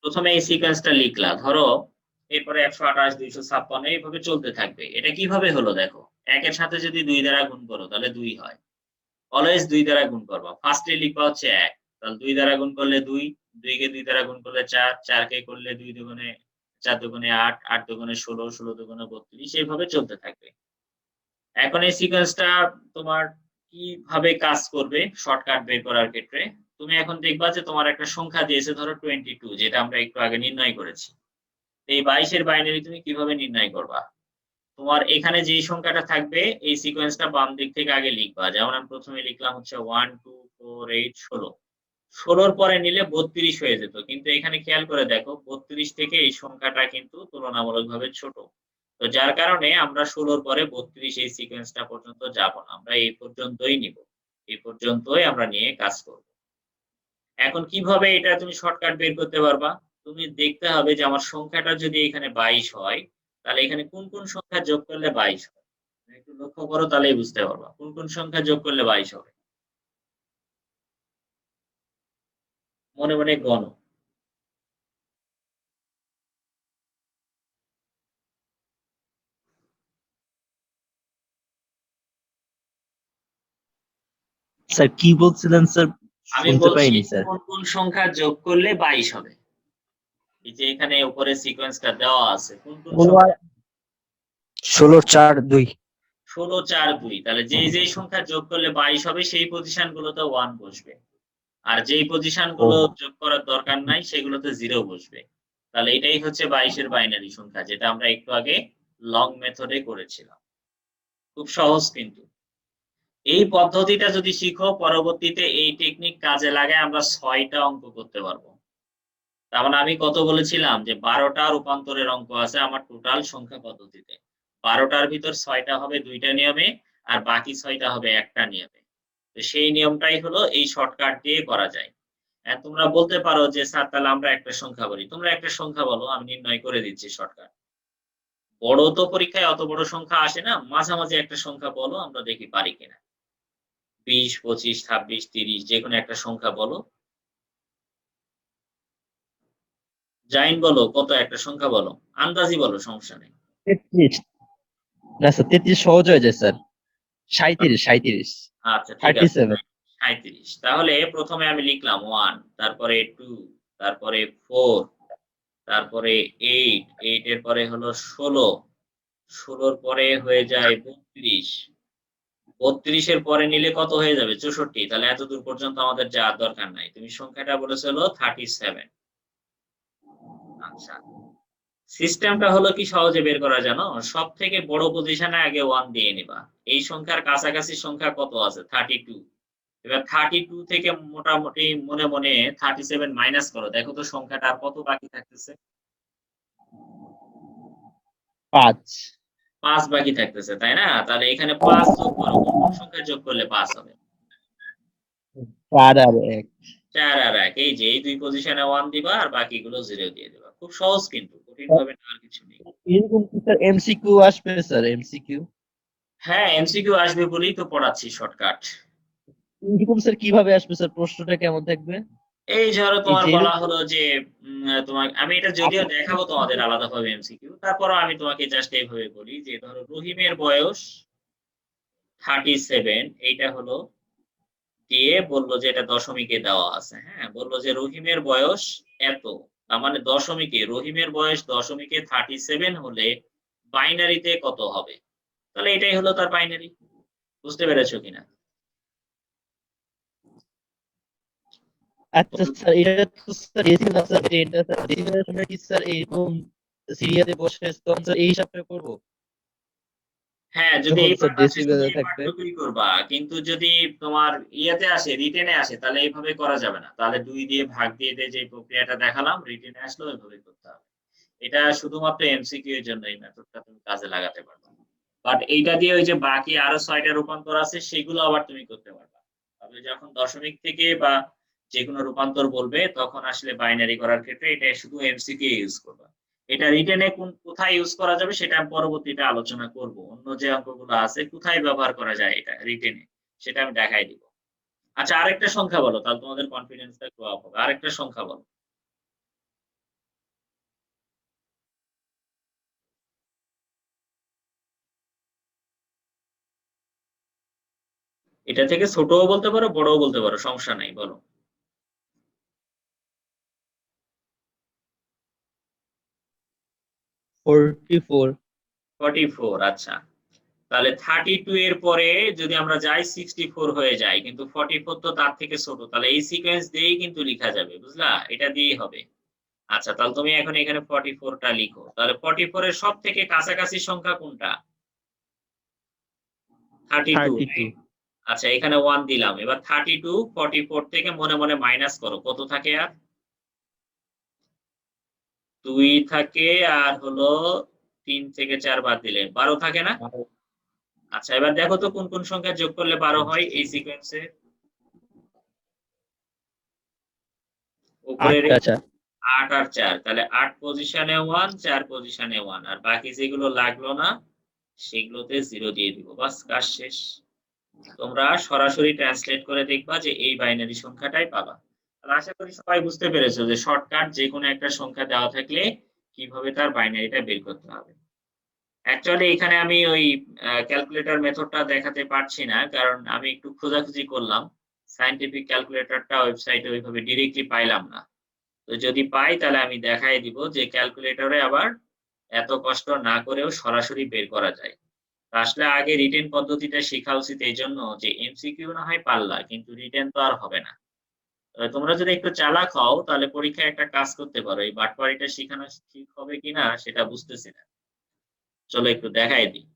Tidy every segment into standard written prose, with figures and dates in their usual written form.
প্রথমে এই সিকোয়েন্সটা লিখলা ধরো, এরপরে 128 256 এইভাবে চলতে থাকবে। এটা কিভাবে হলো দেখো, একের সাথে যদি 2 দ্বারা গুণ করো তাহলে 2 হয়। অলওয়েজ 2 দ্বারা গুণ করবা। ফার্স্টে লিখবা হচ্ছে 1, তাহলে 2 দ্বারা গুণ করলে 2, 2 কে 2 দ্বারা গুণ করলে 4, 4 কে করলে 2 দুগুণে 4 দুগুণে 8, 8 দুগুণে 16, 16 দুগুণে 32 এইভাবে চলতে থাকবে। এখন এই সিকোয়েন্সটা তোমার কিভাবে কাজ করবে শর্টকাট বের করার ক্ষেত্রে? তুমি এখন দেখবা যে তোমার একটা সংখ্যা দিয়েছে ধরো 22, যেটা আমরা একটু আগে নির্ণয় করেছি। এই 22 এর বাইনারি তুমি কিভাবে নির্ণয় করবা? তোমার এখানে যেই সংখ্যাটা থাকবে এই সিকোয়েন্সটা বাম দিক থেকে আগে লিখবা। যেমন আমি প্রথমে লিখলাম হচ্ছে 1 2 4 8 16। 16 র পরে নিলে 32 হয়ে যেত। কিন্তু এখানে খেয়াল করে দেখো 32 থেকে এই সংখ্যাটা কিন্তু তুলনামূলকভাবে ছোট। তো যার কারণে আমরা 16 র পরে 32 এই সিকোয়েন্সটা পর্যন্ত যাব না। আমরা এই পর্যন্তই নিব। এই পর্যন্তই আমরা নিয়ে কাজ করব। এখন কিভাবে এটা তুমি শর্টকাট বের করতে পারবা? তুমি দেখতে হবে যে আমার সংখ্যাটা যদি এখানে 22 হয়, তাহলে এখানে কোন সংখ্যা যোগ করলে 22 হয়? একটু লক্ষ্য করো তাহলেই বুঝতে পারবা। কোন সংখ্যা যোগ করলে 22 হবে? মনে, মনে গণো। স্যার কি বলছিলেন স্যার? আমি শুনতে বলছি পাইনি স্যার। কোন সংখ্যা যোগ করলে 22 হবে? এই যে এখানে উপরে সিকোয়েন্সটা দেওয়া আছে। কোন সংখ্যা? 16 4 2। 16 4 2। তাহলে যেই সংখ্যা যোগ করলে 22 হবে সেই পজিশন গুলোতে 1 বসবে। আর যেই পজিশন ও গুলো যোগ করার দরকার নাই সেগুলোতে 0 বসবে। তাহলে এটাই হচ্ছে 22 এর বাইনারি সংখ্যা, যেটা আমরা একটু আগে লং মেথডে করেছিলাম। খুব সহজ কিন্তু। এই পদ্ধতিটা যদি শিখো পরবর্তীতে এই টেকনিক কাজে লাগায় আমরা 6 টা অঙ্ক করতে পারবো। তার মানে আমি কত বলেছিলাম যে 12 টা রূপান্তরের অঙ্ক আছে আমার টোটাল সংখ্যা পদ্ধতিতে। 12 টার ভিতর 6 টা হবে 2 টা নিয়মে আর বাকি 6 টা হবে একটা নিয়মে। তো সেই নিয়মটাই হলো এই শর্টকাট দিয়ে করা যায়। তোমরা বলতে পারো যে স্যার তাহলে আমরা একটা সংখ্যা বলি। তোমরা একটা সংখ্যা বলো, আমি নির্ণয় করে দিচ্ছি শর্টকাট। বড় তো পরীক্ষায় অত বড় সংখ্যা আসে না। মাঝামাঝি একটা সংখ্যা বলো, আমরা দেখি পারি কিনা। 20 25 26 30 যেকোনো একটা সংখ্যা বলো। জাইন বলো, কত একটা সংখ্যা বলো। আন্দাজি বলো, সমস্যা নেই। 33। না স্যার 33 সহজ হয়ে যায় স্যার। 37 37। আচ্ছা ঠিক আছে। 37। 37। তাহলে প্রথমে আমি লিখলাম 1, তারপরে 2, তারপরে 4, তারপরে 8, 8 এর পরে হলো 16, 16 র পরে হয়ে যায় 32, 32 এর পরে নিলে কত হয়ে যাবে? 64। তাহলে এতদূর পর্যন্ত আমাদের যাওয়ার দরকার নাই। তুমি সংখ্যাটা বলেছো হলো 37। আচ্ছা। সিস্টেমটা হলো কি সহজে বের করা জানো? সবথেকে বড় পজিশনে আগে 1 দিয়ে নিবা। এই সংখ্যার কাছাকাছি সংখ্যা কত আছে? 32। এবার 32 থেকে মোটামুটি মনে, মনে 37 মাইনাস করো। দেখো তো সংখ্যাটা আর কত বাকি থাকতেছে? 5। 5 বাকি থাকতেছে, তাই না? তাহলে এখানে 5 যোগ করো। কোন সংখ্যা যোগ করলে 5 হবে? 4 আর 1। 4 আর 1। এই যে এই 2 পজিশনে 1 দিবা আর বাকিগুলো 0 দিয়ে দিবা। খুব সহজ কিন্তু। কঠিন ভাবে নেওয়ার কিছু নেই। এরকম কি স্যার এমসিকিউ আসবে স্যার? এমসিকিউ হ্যাঁ, এমসিকিউ আসবে বলেই তো পড়াচ্ছি শর্টকাট। এরকম স্যার কিভাবে আসবে স্যার? প্রশ্নটা কেমন থাকবে? এই ধরো এই তোমার যে বলা এরকম হলো যে তোমার আমি এটা যদিও দেখাবো তোমাদের আলাদাভাবে এমসিকিউ। তারপরেও আমি তোমাকে জাস্ট এইভাবে বলি যে ধরো রহিমের বয়স 37, এইটা হলো দিয়ে বলল যে এটা দশমিকে দেওয়া আছে। হ্যাঁ? বলল যে রহিমের বয়স এত। তার মানে দশমিকে রহিমের বয়স দশমিকে 37 হলে বাইনারিতে কত হবে? তাহলে এটাই হলো তার বাইনারি। বুঝতে পেরেছো কিনা? আচ্ছা স্যার, এটা তো স্যার এসি না স্যার, এটা স্যার ডেসিমেলের সময় কি স্যার এরকম সিরিয়ালে বসে তখন স্যার এই হিসাবটা করবো হ্যাঁ, যদি যখন এই স্যার পার্ট আসে শুধু ডেসিমেলে এই থাকবে? পার্টটুকুই করবা। কিন্তু যদি তোমার ইয়েতে আসে, রিটেনে আসে তাহলে এইভাবে করা যাবে না। তাহলে 2 দিয়ে ভাগ দিয়ে যে প্রক্রিয়াটা দেখালাম রিটেনে আসলে ওইভাবে করতে হবে। এটা শুধুমাত্র এমসিকিউ এর জন্য এই মেথডটা তুমি কাজে লাগাতে পারবা। বাট এইটা দিয়ে ওই যে বাকি আরো ৬ টা রূপান্তর আছে সেগুলো আবার তুমি করতে পারবা। তবে যখন দশমিক থেকে বা যেকোনো রূপান্তর বলবে তখন আসলে বাইনারি করার ক্ষেত্রে এটা শুধু এমসিকিউ ইউজ করবা। এটা রিটেনে কোথায় ইউজ করা যাবে সেটা আমি পরবর্তীতে আলোচনা করব। অন্য যে অঙ্কগুলো আছে কোথায় ব্যবহার করা যায় এটা রিটেনে সেটা আমি দেখাই দিব। আচ্ছা আরেকটা সংখ্যা বলো, তাহলে তোমাদের কনফিডেন্সটা একটু আপ হবে। আরেকটা সংখ্যা বলো। এটা থেকে ছোটও বলতে পারো, বড়ও বলতে পারো, সমস্যা নাই, বলো। 44। 44, আচ্ছা। তাহলে 32 এর পরে যদি আমরা যাই 64 হয়ে যায়, কিন্তু 44 তো তার থেকে ছোট, তাহলে এই সিকোয়েন্স দিয়েই কিন্তু লিখা যাবে, বুঝলা? এটা দিয়েই হবে। আচ্ছা, তাহলে তুমি এখন এখানে 44 টা লিখো। তাহলে 44 এর সব থেকে কাছাকাছি সংখ্যা কোনটা? 32, 32। রাইট? আচ্ছা, এখানে 1 দিলাম। এবার 32 44 থেকে মনে মনে মাইনাস করো, কত থাকে আর? 2 থাকে, আর হলো 3 থেকে 4 বাদ দিলে 12 থাকে না? আচ্ছা, এবার দেখো তো কোন কোন সংখ্যা যোগ করলে 12 হয় এই সিকোয়েন্সে। উপরের 8টা 4। 8 আর 4, তাহলে 8 পজিশনে 1, 4 পজিশনে 1, আর বাকি যেগুলো লাগলো না সেগুলোতে 0 দিয়ে দিব, বাস কাজ শেষ। তোমরা সরাসরি ট্রান্সলেট করে দেখবা যে এই বাইনারি সংখ্যাটাই পাবা। তাহলে আশা করি সবাই বুঝতে পেরেছো যে শর্টকাট যে কোনো একটা সংখ্যা দেওয়া থাকলে কিভাবে তার বাইনারিটা বের করতে হবে। অ্যাকচুয়ালি এখানে আমি ওই ক্যালকুলেটর মেথডটা দেখাতে পারছি না, কারণ আমি একটু খোঁজাখুঁজি করলাম। সায়েন্টিফিক ক্যালকুলেটরটা ওয়েবসাইটে ওইভাবে ডিরেক্টলি পাইলাম না। তো যদি পাই তাহলে আমি দেখাই দিব যে ক্যালকুলেটরে আবার এত কষ্ট না করেও সরাসরি বের করা যায়। তো আসলে আগে রিটেন পদ্ধতিটা শেখা উচিত, এইজন্য যে এমসিকিউ না হয় পারলা, কিন্তু রিটেন তো আর হবে না। তবে তোমরা যদি একটু চালাক হও তাহলে পরীক্ষায় একটা কাজ করতে পারো। এই বাটপাড়িটা শিখানো ঠিক হবে কিনা সেটা বুঝতেছি না। চলো একটু দেখাই দিই।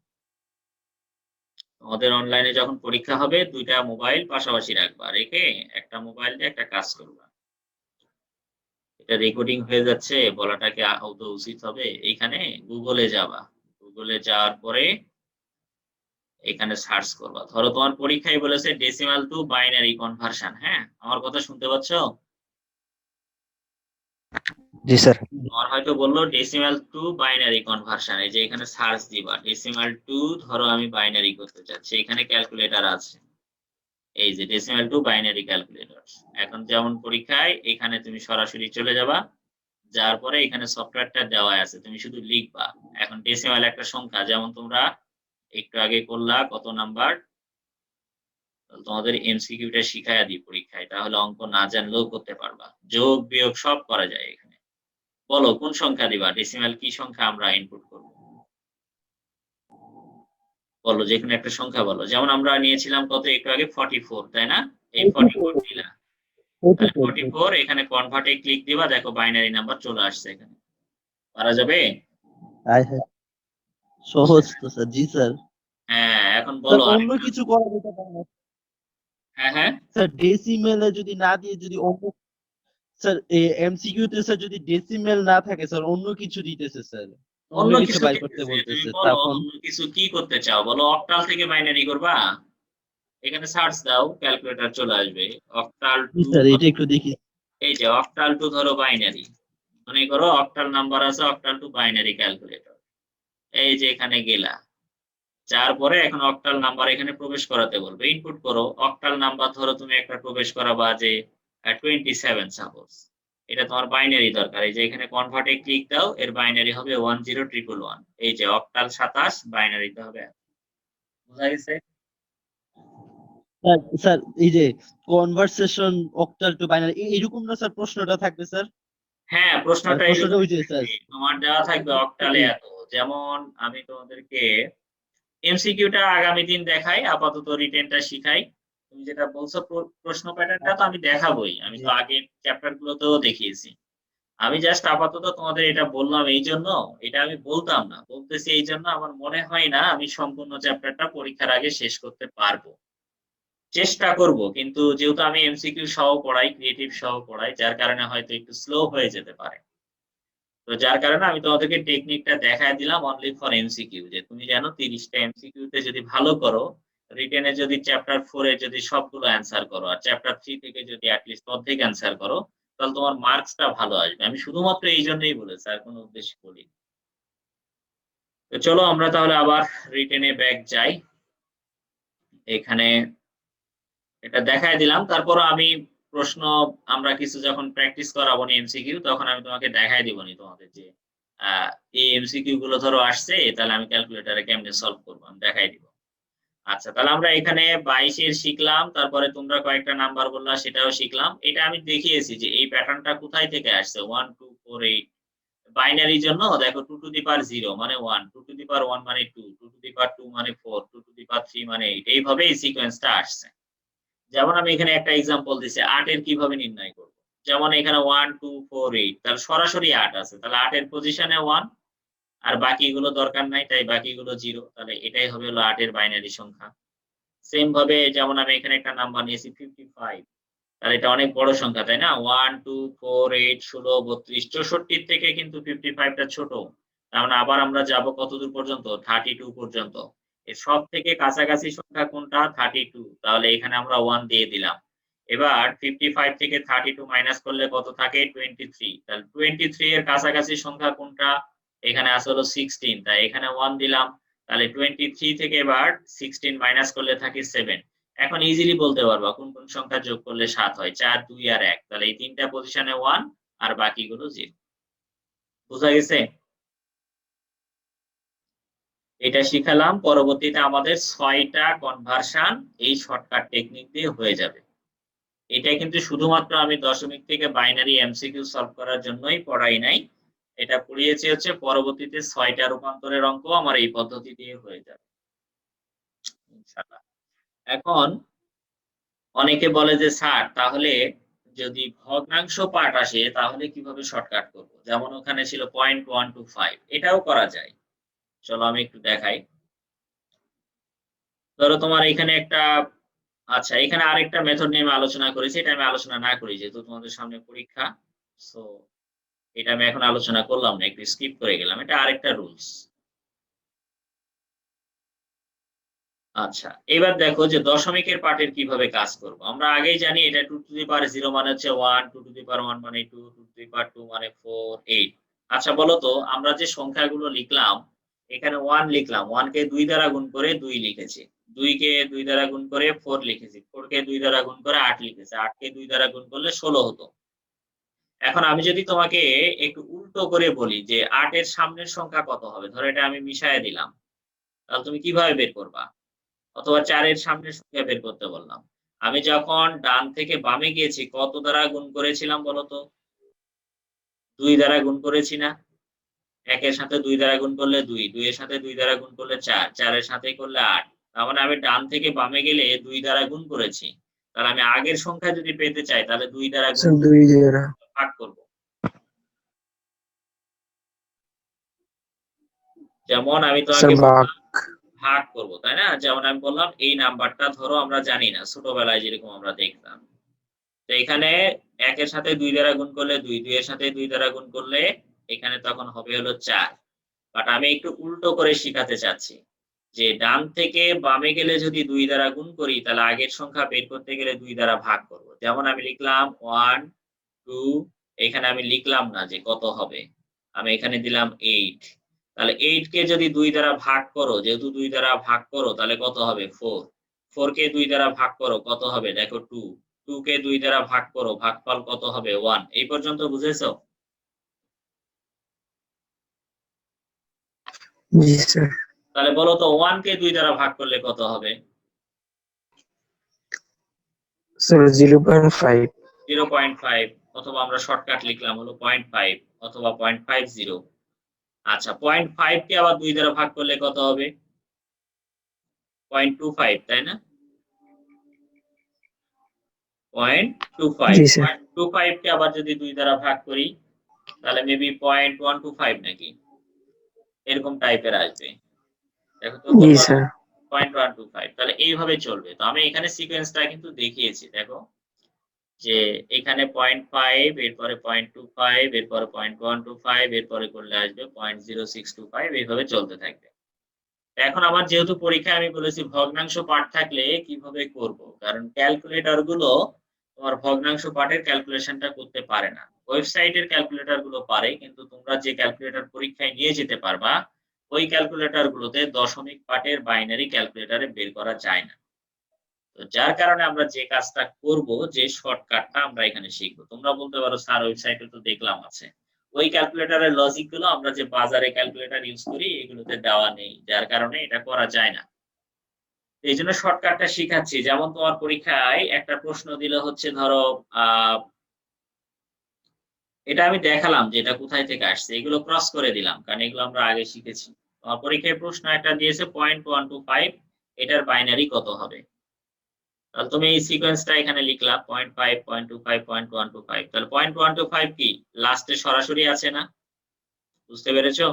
তোমাদের অনলাইনে যখন পরীক্ষা হবে 2টা মোবাইল পাশাপাশি রাখবা, রেখে একটা মোবাইল দিয়ে একটা কাজ করবা। এটা রেকর্ডিং হয়ে যাচ্ছে, বলাটা কি আদৌ উচিত হবে? এইখানে গুগলে যাবা। গুগলে যাওয়ার পরে এখানে সার্চ করবা। ধরো তোমার পরীক্ষায় বলেছে ডেসিমাল টু বাইনারি কনভার্সন, হ্যাঁ? আমার কথা শুনতে পাচ্ছ? জি স্যার। তোমার হয়তো বললো ডেসিমাল টু বাইনারি কনভার্সন, এই যে এখানে সার্চ দিবা ডেসিমাল টু, ধরো আমি বাইনারি করতে চাচ্ছি, এখানে ক্যালকুলেটর আছে, এই যে ডেসিমাল টু বাইনারি ক্যালকুলেটর। এখন যেমন পরীক্ষায় এখানে তুমি সরাসরি চলে যাবা, যার পরে এখানে সফটওয়্যারটা দেওয়া আছে, তুমি শুধু লিখবা। এখন ডেসিমাল একটা সংখ্যা, যেমন তোমরা একটু আগে করলা কত নাম্বার, তোমাদের এমসিকিউটা শিখাইয়া দিই পরীক্ষায়, তাহলে অঙ্ক না জানলেও করতে পারবা। যোগ বিয়োগ সব করা যায় এখানে। বলো কোন সংখ্যা দিবা, ডেসিমাল কি সংখ্যা আমরা ইনপুট করব? বলো যে কোনো একটা সংখ্যা বলো। যেমন আমরা নিয়েছিলাম কত একটু আগে 44, তাই না? এই 44 দিলা। তাহলে 44 এখানে কনভার্টে ক্লিক দিবা, দেখো বাইনারি নাম্বার চলে আসছে এখানে। পারা যাবে? সহজ তো স্যার। জি স্যার। হ্যাঁ, এখন স্যার বলো অন্য আরেকটা। কিছু করা যেতে পারে না? হ্যাঁ, হ্যাঁ, স্যার ডেসিমেলে যদি না দিয়ে যদি অন্য, স্যার এমসিকিউ তে স্যার যদি ডেসিমেল না থাকে স্যার অন্য কিছু দিতেছে স্যার, অন্য অন্য কিছু কিছু বাইর করতে দিতেছে, তুমি বলতেছে বলো তখন। অন্য কিছু কি করতে চাও, বলো। অক্টাল থেকে বাইনারি করবা? এখানে সার্চ দাও, ক্যালকুলেটর চলে আসবে। অক্টাল জি টু, স্যার এটা একটু দেখি। এই যে অক্টাল টু ধরো বাইনারি, মনে করো অক্টাল নাম্বার আছে, অক্টাল টু বাইনারি ক্যালকুলেটর। এই যে এখানে গেলা, যার পরে এখন অক্টাল নাম্বার এখানে প্রবেশ করাতে বলবে, ইনপুট করো। অক্টাল নাম্বার ধরো তুমি একটা প্রবেশ করাবা যে 27 সাপোজ, এটা তোমার বাইনারি দরকার। এই যে এখানে কনভার্টে ক্লিক দাও, এর বাইনারি হবে 10111। এই যে অক্টাল 27, বাইনারিতে হবে। বুঝা গেছে? স্যার স্যার এই যে কনভারসেশন অক্টাল টু বাইনারি এরকম না স্যার প্রশ্নটা থাকবে স্যার? হ্যাঁ, মানে প্রশ্নটা প্রশ্নটা এরকম ওই যে স্যার। থাকবে। তোমার দেওয়া থাকবে অক্টালে এত। যেমন আমি তোমাদেরকে এমসিকিউটা আগামী দিন দেখাই, আপাতত রিটেনটা শিখাই। তুমি যেটা বলছো প্রশ্ন প্যাটার্নটা তো আমি দেখাবোই, আমি তো আগের চ্যাপ্টার গুলোতেও দেখিয়েছি। আমি জাস্ট আপাতত তোমাদের এটা বললাম এই জন্য, এটা আমি বলতাম না, বলতেছি এই জন্য আমার মনে হয় না আমি সম্পূর্ণ চ্যাপ্টারটা পরীক্ষার আগে শেষ করতে পারবো। চেষ্টা করব, কিন্তু যেহেতু আমি এমসিকিউ সহ পড়াই, ক্রিয়েটিভ সহ পড়াই, যার কারণে হয়তো একটু স্লো হয়ে যেতে পারে। তো যার কারণে আমি তোমাদেরকে টেকনিকটা দেখায় দিলাম অনলি ফর এমসিকিউ, যে তুমি জানো 30টা এমসিকিউ তে যদি ভালো করো, রিটেনে যদি চ্যাপ্টার 4 এ যদি সবগুলো অ্যান্সার করো, আর চ্যাপ্টার 3 থেকে যদি অ্যাটলিস্ট অর্ধেক অ্যান্সার করো, তাহলে তোমার মার্কসটা ভালো আসবে। আমি শুধুমাত্র এই জন্যই বলেছি, আর কোনো উদ্দেশ্য বলি। তো চলো আমরা তাহলে আবার রিটেনে ব্যাক যাই। এখানে এটা দেখায় দিলাম, তারপর আমি প্রশ্ন, আমরা কিছু যখন প্র্যাকটিস করাবো না এমসিকিউ, তখন আমি তোমাকে দেখাই দিব নি তোমাদের যে এই এমসিকিউ গুলো ধরো আসছে, তাহলে আমি ক্যালকুলেটরে কেমনে সলভ করবো আমি দেখাই দিব। আচ্ছা, তাহলে আমরা এখানে 22 এর শিখলাম, তারপরে তোমরা কয়েকটা নাম্বার বললা সেটাও শিখলাম। এটা আমি দেখিয়েছি যে এই প্যাটার্নটা কোথায় থেকে আসছে 1 2 4 8 বাইনারির জন্য দেখো 2 টু দি পাওয়ার 0 মানে 1, 2 টু দি পাওয়ার 1 মানে 2, 2 টু দি পাওয়ার 2 মানে 4, 2 টু দি পাওয়ার 3 মানে 8 এইভাবে এই সিকোয়েন্সটা আসছে। যেমন আমি এখানে একটা এক্সাম্পল দিছি 8 এর কিভাবে নির্ণয় করব? যেমন এখানে 1 2 4 8 তাহলে সরাসরি 8 আছে। তাহলে 8 এর পজিশনে 1 আর বাকিগুলো দরকার নাই তাই বাকিগুলো 0 তাহলে এটাই হবে হলো 8 এর বাইনারি সংখ্যা। সেম ভাবে যেমন আমি এখানে একটা নাম্বার নিয়েছি 55 তাহলে এটা অনেক বড় সংখ্যা, তাই না? 1 2 4 8 16 32 64 থেকে কিন্তু 55 টা ছোট। তার মানে আবার আমরা যাব কতদূর পর্যন্ত? 32 পর্যন্ত। এর সবথেকে কাছাকাছি সংখ্যা কোনটা? 32 তাহলে এখানে আমরা 1 দিয়ে দিলাম। এবার 55 থেকে 32 মাইনাস করলে কত থাকে? 23 তাহলে 23 এর কাছাকাছি সংখ্যা কোনটা? এখানে আছে হলো 16 তাই এখানে 1 দিলাম। তাহলে 23 থেকে এবার 16 মাইনাস করলে থাকে 7। এখন ইজিলি বলতে পারবা কোন কোন সংখ্যা যোগ করলে 7 হয় 4 2 আর 1 তাহলে এই তিনটা পজিশনে 1 আর বাকিগুলো 0। বুঝা গেছে? এটা শিখালাম, পরবর্তীতে আমাদের 6টা কনভার্সন এই শর্টকাট টেকনিক দিয়ে হয়ে যাবে। এটা কিন্তু শুধুমাত্র আমি দশমিক থেকে বাইনারি এমসিকিউ সলভ করার জন্যই পড়াই নাই। এটা পড়িয়েছি হচ্ছে পরবর্তীতে 6টা রূপান্তরের অঙ্ক আমার এই পদ্ধতি দিয়ে হয়ে যাবে ইনশাআল্লাহ। এখন অনেকে বলে যে স্যার তাহলে যদি ভগ্নাংশ পার্ট আসে তাহলে কিভাবে শর্টকাট করব? যেমন ওখানে ছিল 0.125 এটাও করা যায়। চলো আমি একটু দেখাই। ধরো তোমার এখানে একটা আচ্ছা এখানে আরেকটা মেথড নিয়ে আমি আলোচনা করেছি। এটা আমি আলোচনা না করি যেহেতু তোমাদের সামনে পরীক্ষা। সো এটা আমি এখন আলোচনা করলাম না, একটু স্কিপ করে গেলাম। এটা আরেকটা রুলস। আচ্ছা, এবার দেখো যে দশমিকের পার্টের কিভাবে কাজ করব। আমরা আগেই জানি এটা 2 টু দি পাওয়ার 0 মানে হচ্ছে 1, 2 টু দি পাওয়ার 1 মানে 2, 2 টু দি পাওয়ার 2 মানে 4, 8। আচ্ছা বলো তো আমরা যে সংখ্যাগুলো লিখলাম এখানে 1 লিখলাম, 1 কে 2 দ্বারা গুণ করে 2 লিখেছি। 2 কে 2 দ্বারা গুণ করে 4 লিখেছি। 4 কে 2 দ্বারা গুণ করে 8 লিখেছি। 8 কে 2 দ্বারা গুণ করলে 16 হতো। এখন আমি যদি তোমাকে একটু উল্টো করে বলি যে 8 এর সামনের সংখ্যা কত হবে? ধরো এটা আমি মিশায়ে দিলাম। তাহলে তুমি কিভাবে বের করবা? অথবা 4 এর সামনের সংখ্যা বের করতে বললাম। আমি যখন ডান থেকে বামে গিয়েছি কত দ্বারা গুণ করেছিলাম বলতো? 2 দ্বারা গুণ করেছি না? 1 এর সাথে 2 দ্বারা গুণ করলে 2, 2 এর সাথে 2 দ্বারা গুণ করলে 4, 4 এর সাথে করলে 8। তার মানে আমি ডান থেকে বামে গেলে 2 দ্বারা গুণ করেছি। তাহলে আমি আগের সংখ্যা যদি পেতে চাই তাহলে 2 দ্বারা গুণ করে 2 দ্বারা ভাগ করব। যেমন আমি তোমাকে ভাগ। ভাগ করব, তাই না? যেমন আমি বললাম এই নাম্বারটা ধরো আমরা জানি না, ছোটবেলায় যেরকম আমরা দেখতাম। তো এখানে 1 এর সাথে 2 দ্বারা গুণ করলে 2, 2 এর সাথে 2 দ্বারা গুণ করলে এখানে তখন হবে হলো 4। বাট আমি একটু উল্টো করে শিখাতে চাচ্ছি যে ডান থেকে বামে গেলে যদি 2 দ্বারা গুণ করি তাহলে আগের সংখ্যা বের করতে গেলে 2 দ্বারা ভাগ করব। যেমন আমি লিখলাম 1 2 এখানে আমি লিখলাম না যে কত হবে। আমি এখানে দিলাম 8। তাহলে 8 কে যদি 2 দ্বারা ভাগ করো, যেহেতু 2 দ্বারা ভাগ করো তাহলে কত হবে? 4। 4 কে 2 দ্বারা ভাগ করো কত হবে? দেখো 2। 2 কে 2 দ্বারা ভাগ করো, ভাগফল কত হবে? 1। এই পর্যন্ত বুঝেছো? জি স্যার। তাহলে বলো তো 1 কে 2 দ্বারা ভাগ করলে কত হবে? স্যার 0.5। 0.5 অথবা আমরা শর্টকাট লিখলাম হলো 0.5 অথবা 0.50। আচ্ছা 0.5 কে আবার 2 দ্বারা ভাগ করলে কত হবে? 0.25 তাই না? 0.25 জি স্যার। 0.25 কে আবার যদি 2 দ্বারা ভাগ করি তাহলে মেবি 0.125 নাকি এরকম টাইপের আসবে। দেখো তো জি বলবা স্যার। 0.125 তাহলে এইভাবে চলবে। তো আমি এখানে সিকোয়েন্সটা কিন্তু দেখিয়েছি দেখো যে এখানে 0.5 এরপরে 0.25 এরপরে 0.125 এরপরে করলে আসবে 0.0625 এইভাবে চলতে থাকবে। এখন আমার যেহেতু পরীক্ষায় আমি বলেছি ভগ্নাংশ পার্ট থাকলে কিভাবে করব, কারণ ক্যালকুলেটর গুলো তোমার ভগ্নাংশ পার্টের ক্যালকুলেশনটা করতে পারে না। ওয়েবসাইটের ক্যালকুলেটর গুলো পারে কিন্তু তোমরা যে ক্যালকুলেটর পরীক্ষায় নিয়ে যেতে পারবা ওই ক্যালকুলেটর গুলোতে দশমিক পার্টের বাইনারি ক্যালকুলেটরে বের করা যায় না। তো যার কারণে আমরা যে কাজটা করব যে শর্টকাটটা আমরা এখানে শিখব। তোমরা বলতে পারো স্যার ওয়েবসাইটে তো দেখলাম আছে। ওই ক্যালকুলেটরের লজিক গুলো আমরা যে বাজারে ক্যালকুলেটর ইউজ করি এগুলোতে দেওয়া নেই। যার কারণে এটা করা যায় না। এই জন্য শর্টকাটটা শিখাচ্ছি। যেমন তোমার পরীক্ষায় একটা প্রশ্ন দিলে হচ্ছে ধরো এটা আমি দেখালাম যে এটা কোথায় থেকে আসছে। এগুলো ক্রস করে দিলাম। কারণ এগুলো আমরা আগে শিখেছি। তোমার পরীক্ষায় প্রশ্ন একটা দিয়েছে 0.125 এটার বাইনারি কত হবে? তাহলে তুমি এই সিকোয়েন্সটা এখানে লিখলা 0.5, 0.25, 0.125 তাহলে 0.125 কি? লাস্টে সরাসরি আছে না? বুঝতে পেরেছো?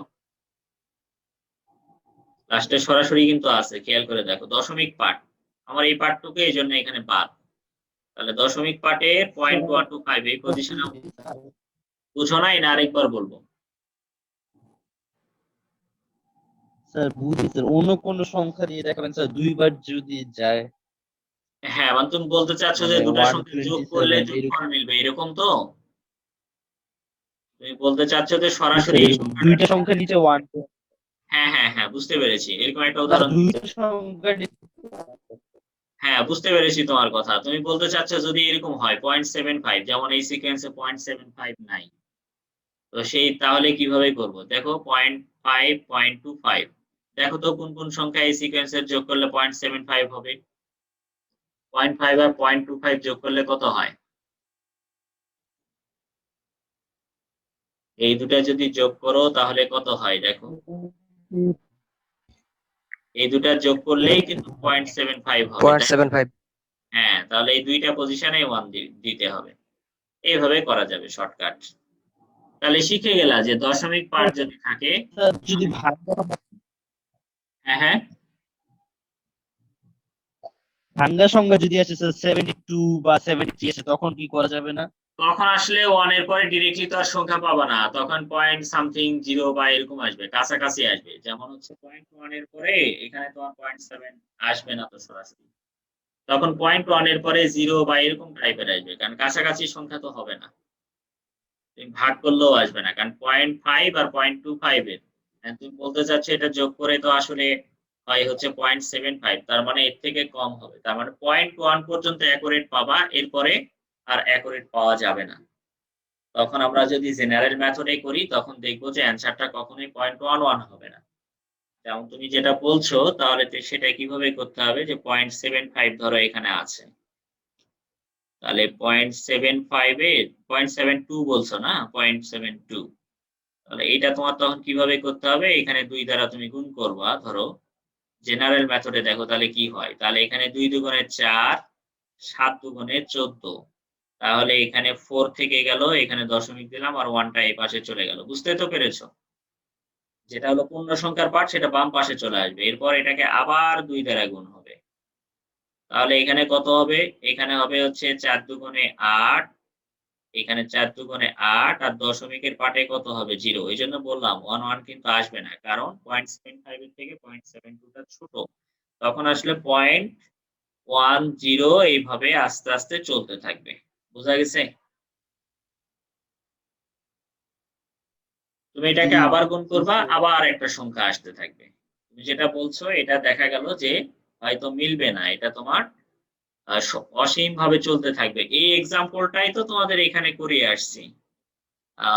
লাস্টে সরাসরি কিন্তু আছে। খেয়াল করে দেখো। দশমিক পার্ট। আমার এই পার্টটুকু এইজন্য এখানে বাদ। তাহলে দশমিক পার্টের 0.125 এই পজিশনে বুঝো নাই না আরেকবার বলবো? স্যার বুঝি স্যার, অন্য কোনো সংখ্যা দিয়ে দেখাবেন স্যার, দুইবার যদি যায় হ্যাঁ, মানে তুমি বলতে চাচ্ছ যে মানে দুটার সঙ্গে যোগ করলে 127 যোগফল এরকম। মিলবে এরকম তো? তুমি বলতে চাচ্ছ যে জি সরাসরি স্যার, এই এরকম সংখ্যাটা দুইটা সংখ্যা নিচে 1 হ্যাঁ, হ্যাঁ, হ্যাঁ বুঝতে পেরেছি। এরকম একটা না, উদাহরণ দুইটা সংখ্যা হ্যাঁ, বুঝতে পেরেছি তোমার কথা। তুমি বলতে চাচ্ছ যদি এরকম হয় 0.75 যেমন এই সিকোয়েন্সে 0.75 নাই। তো সেই তাহলে কিভাবে করব? দেখো 0.5, 0.25 দেখো তো কোন সংখ্যা এই সিকোয়েন্সের যোগ করলে 0.75 হবে? 0.5 আর 0.25 যোগ করলে কত হয়? এই দুটা যদি যোগ করো তাহলে কত হয় দেখো। এই দুটা যোগ করলেই কিন্তু 0.75 হবে, তাই না? 0.75 হ্যাঁ, তাহলে এই দুইটা পজিশনে 1 দিতে হবে। এইভাবে করা যাবে শর্টকাট। তাহলে শিখে গেলা যে দশমিক পার্ট যদি থাকে স্যার যদি ভাঙ্গা হ্যাঁ, হ্যাঁ ভাঙ্গা সংখ্যা যদি আসে স্যার 72 বা 73 আসে, তখন কি করা যাবে না? তখন আসলে 1 এর পরে ডিরেক্টলি তো আর সংখ্যা পাবা না। তখন পয়েন্ট সামথিং 0 বা এরকম আসবে। কাছাকাছি আসবে। যেমন হচ্ছে 0.1 এর পরে এখানে তোমার 0.7 আসবে না তো সরাসরি। তখন 0.1 এর পরে 0 বা এরকম টাইপের আসবে। কারণ কাছাকাছি সংখ্যা তো হবে না। তুমি ভাগ করলেও আসবে না। কারণ 0.5 আর 0.25 এর তুমি বলতে চাচ্ছ এটা যোগ করে তো আসলে হয় হচ্ছে 0.75 তার মানে এর থেকে কম হবে। তার মানে 0.1 পর্যন্ত অ্যাকুরেট পাবা। এরপরে আর অ্যাকুরেট পাওয়া যাবে না। তখন আমরা যদি জেনারেল মেথডে করি তখন দেখব যে অ্যানসারটা কখনোই 0.11 হবে না। যেমন তুমি যেটা বলছো তাহলে সেটা কিভাবে করতে হবে যে 0.75 ধরো এখানে আছে। তাহলে 0.75 এ 0.72 বলছো না? 0.72 তাহলে এটা তোমার তখন কিভাবে করতে হবে? এখানে 2 দ্বারা তুমি গুণ করবা ধরো। জেনারেল মেথডে দেখো তাহলে কি হয়? তাহলে এখানে 2 দুগুণে 4, 7 দুগুণে 14 তাহলে এখানে 4 থেকে গেল, এখানে দশমিক দিলাম আর 1 টা এই পাশে চলে গেল। বুঝতে তো পেরেছো? যেটা হলো পূর্ণ সংখ্যার পার্ট সেটা বাম পাশে চলে আসবে। এরপর এটাকে আবার 2 দ্বারা গুণ হবে। তাহলে এখানে কত হবে? এখানে হবে হচ্ছে 4 দুগুণে 8 এখানে 4 দুগুণে 8 আর দশমিকের পাটে কত হবে? 0 এইজন্য বললাম 1 কিন্তু আসবে না। কারণ 0.75 এর থেকে 0.72 টা ছোট। তখন আসলে 0.10 এইভাবে আস্তে, আস্তে চলতে থাকবে। বোঝা গেছে? তুমি এটাকে জি আবার গুণ জি করবা, স্যার। আবার একটা সংখ্যা আসতে থাকবে। তুমি যেটা বলছো এটা দেখা গেল যে হয়তো মিলবে না। এটা তোমার অসীমভাবে চলতে থাকবে। এই এক্সাম্পলটাই তো তোমাদের এখানে করিয়ে আসছি।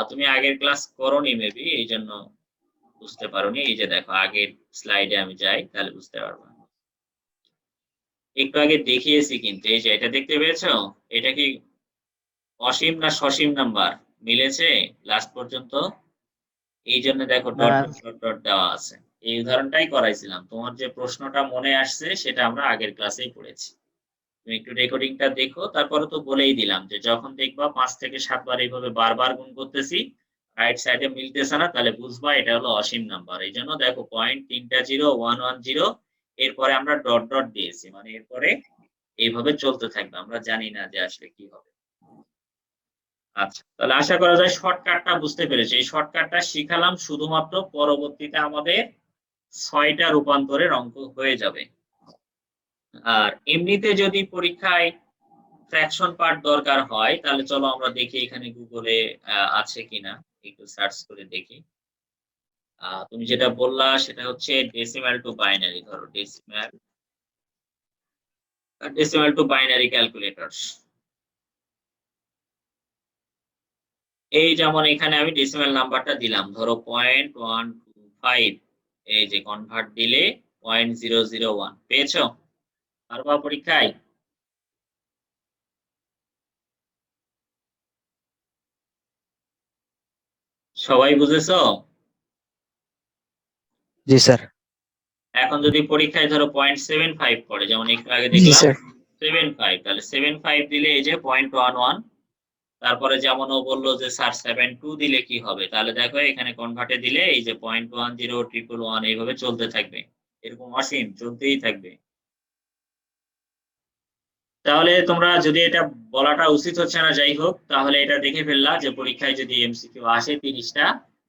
তুমি আগের ক্লাস করোনি মেবি এইজন্য বুঝতে পারোনি। এই যে দেখো আগের স্লাইডে আমি যাই তাহলে বুঝতে পারবা। একটু আগে দেখিয়েছি কিন্তু এই যে এটা দেখতে পেয়েছো? এটা কি অসীম না সসীম নাম্বার? মিলেছে লাস্ট পর্যন্ত? এইজন্য দেখো না ডট দেওয়া আছে। এই উদাহরণটাই করাইছিলাম। তোমার যে প্রশ্নটা মনে আসছে সেটা আমরা আগের ক্লাসেই পড়েছি। তুমি একটু রেকর্ডিংটা দেখো। তারপরে তো বলেই দিলাম যে যখন দেখবা 5 থেকে 7 বার এইভাবে বারবার গুণ করতেছি, রাইট সাইডে মিলতেছে না তাহলে বুঝবা এটা হলো অসীম নাম্বার। এইজন্য দেখো পয়েন্ট 3টা 0, 110 এরপরে আমরা ডট দিয়েছি। মানে এরপরে এইভাবে চলতে থাকবে। আমরা জানি না যে আসলে কি হবে। আচ্ছা, তাহলে আশা করা যায় শর্টকাটটা বুঝতে পেরেছি। এই শর্টকাটটা শিখালাম শুধুমাত্র পরবর্তীতে আমাদের 6 টা রূপান্তরের অঙ্ক হয়ে যাবে। আর এমনিতে যদি পরীক্ষায় ফ্র্যাকশন পার্ট দরকার হয় তাহলে চলো আমরা দেখি এখানে গুগলে আছে কিনা একটু সার্চ করে দেখি। তুমি যেটা বললা সেটা হচ্ছে ডেসিমাল টু বাইনারি ধরো ডেসিমাল টু বাইনারি ক্যালকুলেটরস। এই যেমন এখানে আমি ডেসিমাল নাম্বারটা দিলাম ধরো 0.125 এই যে কনভার্ট দিলে 0.001 পেয়েছো? পারবা পরীক্ষায়? সবাই বুঝেছো? জি স্যার। এখন যদি পরীক্ষায় ধরো 0.75 পড়ে, যেমন একটু আগে জি দেখলাম স্যার। 75, তাহলে 75 দিলে এই যে 0.11, তারপরে যেমন ও বললো যে স্যার 72 দিলে কি হবে, তাহলে দেখো এখানে কনভার্টে দিলে এই যে 0.10 এইভাবে চলতে থাকবে, এরকম অসীম চলতেই থাকবে। তাহলে তোমরা যদি এটা বলাটা উচিত হচ্ছে না, যাই হোক, তাহলে এটা দেখে ফেললা যে পরীক্ষায় যদি এমসিকিউ আসে 30টা,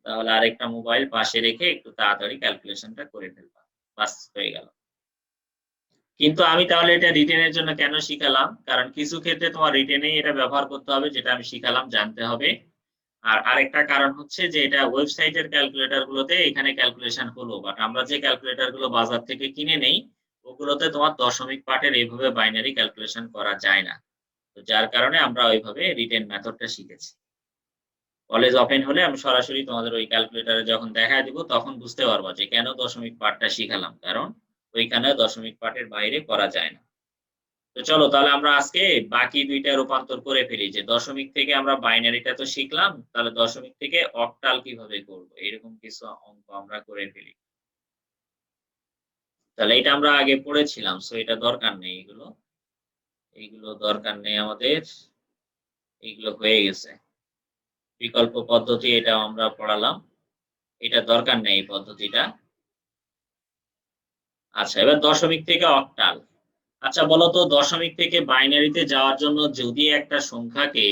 তাহলে আরেকটা মোবাইল পাশে রেখে একটু তাড়াতাড়ি ক্যালকুলেশনটা করে ফেলবা, বাস হয়ে গেল। কিন্তু আমি তাহলে এটা রিটেনের জন্য কেন শিখালাম, কারণ কিছু ক্ষেত্রে তোমার রিটেনেই এটা ব্যবহার করতে হবে, যেটা আমি শিখালাম জানতে হবে। আর আরেকটা কারণ হচ্ছে যে এটা ওয়েবসাইটের ক্যালকুলেটর গুলোতে এখানে ক্যালকুলেশন হলো, বাট আমরা যে ক্যালকুলেটর গুলো বাজার থেকে কিনে নেই ওগুলোতে তোমার দশমিক পার্টের এইভাবে বাইনারি ক্যালকুলেশন করা যায় না। তো যার কারণে আমরা ওইভাবে রিটেন মেথডটা শিখেছি। কলেজ ওপেন হলে আমি সরাসরি তোমাদের ওই ক্যালকুলেটরে যখন দেখায় দিব তখন বুঝতে পারবা যে কেন দশমিক পার্টটা শিখালাম, কারণ ওইখানে দশমিক পার্টের বাইরে করা যায় না। তো চলো তাহলে আমরা আজকে বাকি দুইটা রূপান্তর করে ফেলি, যে দশমিক থেকে আমরা বাইনারিটা তো শিখলাম, তাহলে দশমিক থেকে অক্টাল কিভাবে করব এরকম কিছু অঙ্ক আমরা করে ফেলি। তাহলে এটা আমরা আগে পড়েছিলাম, সো এটা দরকার নেই, এইগুলো দরকার নেই আমাদের, এইগুলো হয়ে গেছে। বিকল্প পদ্ধতি এটা আমরা পড়ালাম, এটা দরকার নেই এই পদ্ধতিটা। আচ্ছা, এবার দশমিক থেকে অক্টাল। আচ্ছা বলো তো, দশমিক থেকে বাইনারিতে যাওয়ার জন্য যদি একটা সংখ্যাকে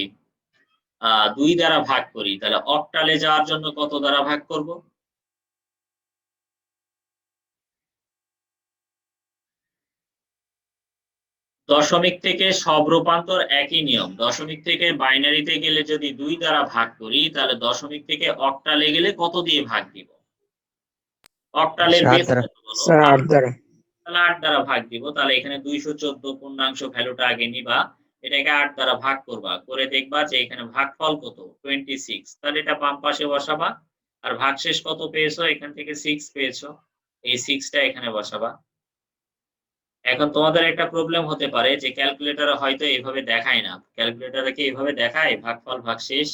2 দ্বারা ভাগ করি, তাহলে অক্টালে যাওয়ার জন্য কত দ্বারা ভাগ করব? দশমিক থেকে সব রূপান্তর একই নিয়ম। দশমিক থেকে বাইনারিতে গেলে যদি 2 দ্বারা ভাগ করি, তাহলে দশমিক থেকে অক্টালে গেলে কত দিয়ে ভাগ দিব? অক্টালের স্যার 8 বেস দ্বারা। কত বলো? স্যার 8 দ্বারা। তাহলে 8 দ্বারা ভাগ দিব। তাহলে এখানে 214 পূর্ণাংশ ভ্যালুটা আগে নিবা, এটাকে 8 দ্বারা ভাগ করবা, করে দেখবা যে এখানে ভাগফল কত 26। তাহলে এটা বাম পাশে বসাবা, আর ভাগশেষ কত পেয়েছো, এখান থেকে 6 পেয়েছো, এই 6টা এখানে বসাবা। এখন তোমাদের একটা প্রবলেম হতে পারে যে ক্যালকুলেটরে হয়তো এইভাবে দেখায় না, ক্যালকুলেটরে কি এইভাবে দেখায় ভাগফল ভাগশেষ,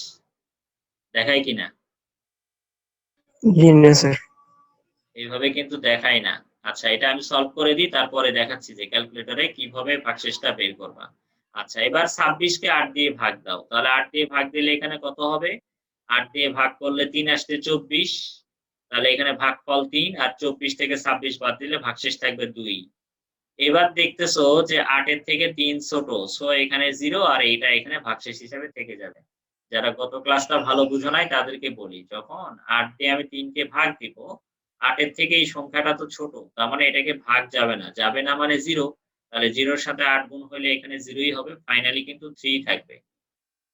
দেখায় কিনা? জি না স্যার। এইভাবে কিন্তু দেখায় না। আচ্ছা, এটা আমি সলভ করে দিই, তারপরে দেখাচ্ছি যে ক্যালকুলেটরে কিভাবে ভাগশেষটা বের করবা। আচ্ছা, এবার 26 কে 8 দিয়ে ভাগ দাও, তাহলে 8 দিয়ে ভাগ দিলে এখানে কত হবে? 8 দিয়ে ভাগ করলে 3 আসছে 24, তাহলে এখানে ভাগফল 3, আর 24 থেকে 26 বাদ দিলে ভাগশেষ থাকবে 2। এবার দেখতেছো যে 8 এর থেকে 3 ছোট, সো এখানে 0, আর এইটা এখানে ভাগশেষ হিসেবে থেকে যাবে। যারা গত ক্লাসটা ভালো বুঝো নাই তাদেরকে বলি, যখন 8 দিয়ে আমি 3 কে ভাগ দিব, 8 এর থেকে এই সংখ্যাটা তো ছোট, তার মানে এটাকে ভাগ যাবে না, যাবে না মানে 0, তাহলে 0 এর সাথে 8 গুণ হলে এখানে 0ই হবে, ফাইনালি কিন্তু 3 থাকবে।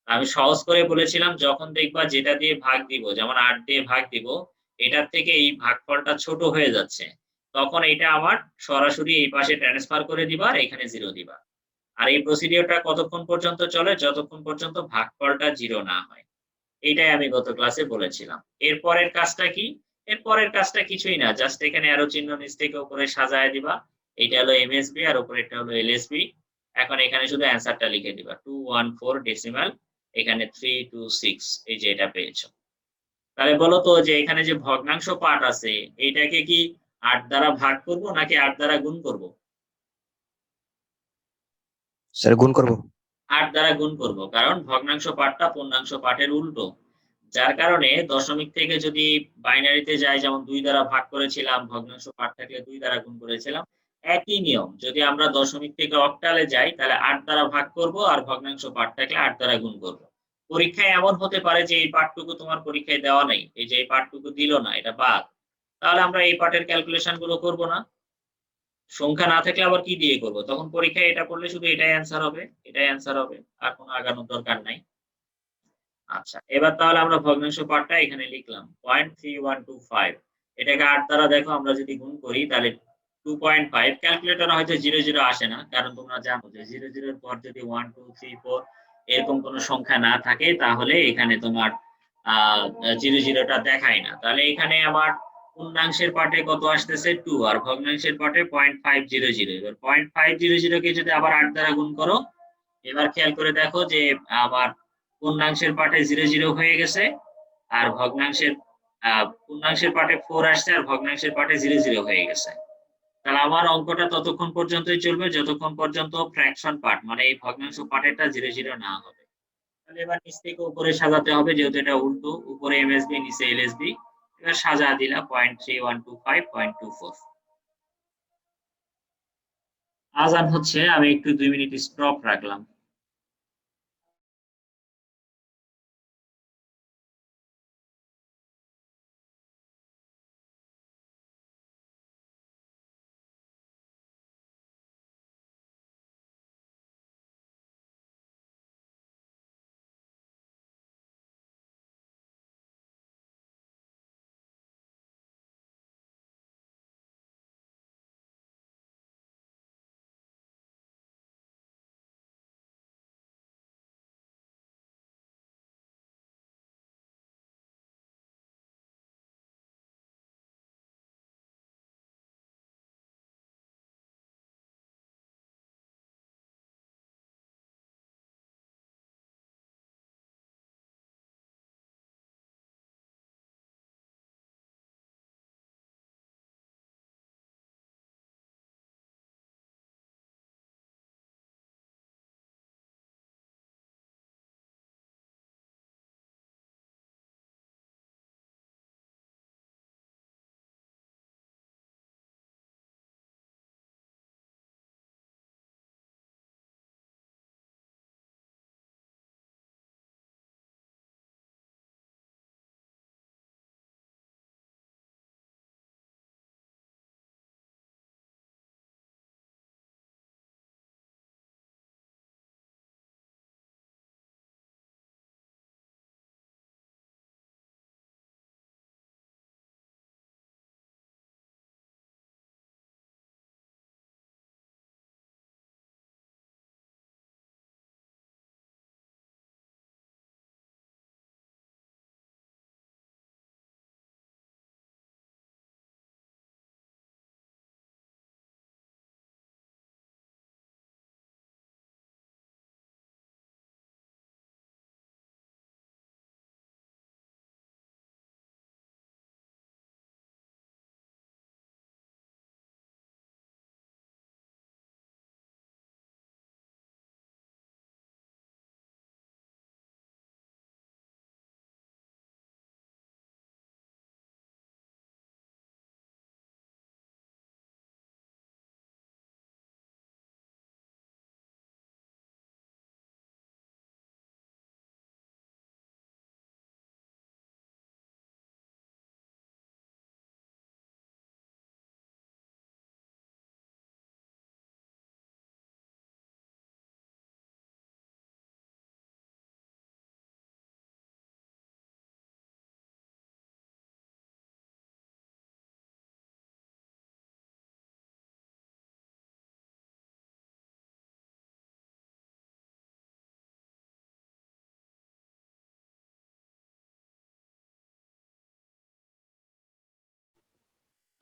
আমি সহজ করে বলেছিলাম, যখন দেখবা যেটা দিয়ে ভাগ দিব, যেমন 8 দিয়ে ভাগ দিব, এটার থেকে এই ভাগফলটা ছোট হয়ে যাচ্ছে, তখন এটা আমার সরাসরি এই পাশে ট্রান্সফার করে দিবা আর এখানে 0 দিবা। আর এই প্রসিডিওরটা কতক্ষণ পর্যন্ত চলে? যতক্ষণ পর্যন্ত ভাগফলটা 0 না হয়। এইটাই আমি গত ক্লাসে বলেছিলাম। এরপরের কাজটা কি? এরপরের কাজটা কিছুই না, জাস্ট এখানে অ্যারো চিহ্ন নিচ থেকে উপরে সাজায় দিবা। এইটা হলো এমএসবি আর উপরেরটা হলো এলএসবি। এখন এখানে শুধু অ্যানসারটা লিখে দিবা 214 ডেসিমাল, এখানে 326, এই যে এটা পেয়েছো। তাহলে বলো তো যে এখানে যে ভগ্নাংশ পার্ট আছে, এইটাকে কি 8 দ্বারা ভাগ করব নাকি 8 দ্বারা গুণ করব? স্যার গুণ করব। 8 দ্বারা গুণ করব, কারণ ভগ্নাংশ পার্টটা পূর্ণাংশ পার্টের উল্টো। যার কারণে দশমিক থেকে যদি বাইনারিতে যাই, যেমন 2 দ্বারা ভাগ করেছিলাম, ভগ্নাংশ পার্ট থাকলে 2 দ্বারা গুণ করেছিলাম, একই নিয়ম যদি আমরা দশমিক থেকে অক্টালে যাই, তাহলে 8 দ্বারা ভাগ করব, আর ভগ্নাংশ পার্ট থাকলে 8 দ্বারা গুণ করব। পরীক্ষায় এমন হতে পারে যে এই পার্টটুকু তোমার পরীক্ষায় দেওয়া নেই, এই যে এই পার্টটুকু দিল না, এটা বাদ, তাহলে আমরা এই পার্টের ক্যালকুলেশন গুলো করব না। সংখ্যা না থাকলে আবার কি দিয়ে করব? তখন পরীক্ষায় এটা করলে শুধু এটাই অ্যান্সার হবে, এটাই অ্যান্সার হবে, আর কোনো আগানোর দরকার নাই। আচ্ছা, এবার তাহলে আমরা ভগ্নাংশ পার্টটা এখানে লিখলাম 0.3125, এটাকে 8 দ্বারা দেখো আমরা যদি গুণ করি তাহলে 2.5। ক্যালকুলেটরে হয়তো 00 আসে না, কারণ তোমরা জানো যে 00 এর পর যদি 1 2 3 4 এরকম কোনো সংখ্যা না থাকে, তাহলে এখানে তোমার 00টা দেখায় না। তাহলে এখানে আমার পূর্ণাংশের পার্টে কত আসতেছে 2 আর ভগ্নাংশের পার্টে 0.500। এবার 0.500 কে যদি আবার 8 দ্বারা গুণ করো, এবার খেয়াল করে দেখো যে আমার পূর্ণাংশের পার্টে 0 হয়ে গেছে আর পূর্ণাংশের পার্টে 4 আসছে আর ভগ্নাংশের পার্টে 0 হয়ে গেছে। তাহলে আমার অঙ্কটা ততক্ষণ পর্যন্তই চলবে যতক্ষণ পর্যন্ত ফ্র্যাকশন পার্ট মানে এই ভগ্নাংশ পার্টেরটা 0 না হবে। তাহলে এবার নিচ থেকে উপরে সাজাতে হবে, যেহেতু এটা উল্টো, উপরে এমএসবি নিচে এলএসবি। এবার সাজা দিলা 0.3125 0.24। আজান হচ্ছে, আমি একটু 2 মিনিট স্টপ রাখলাম।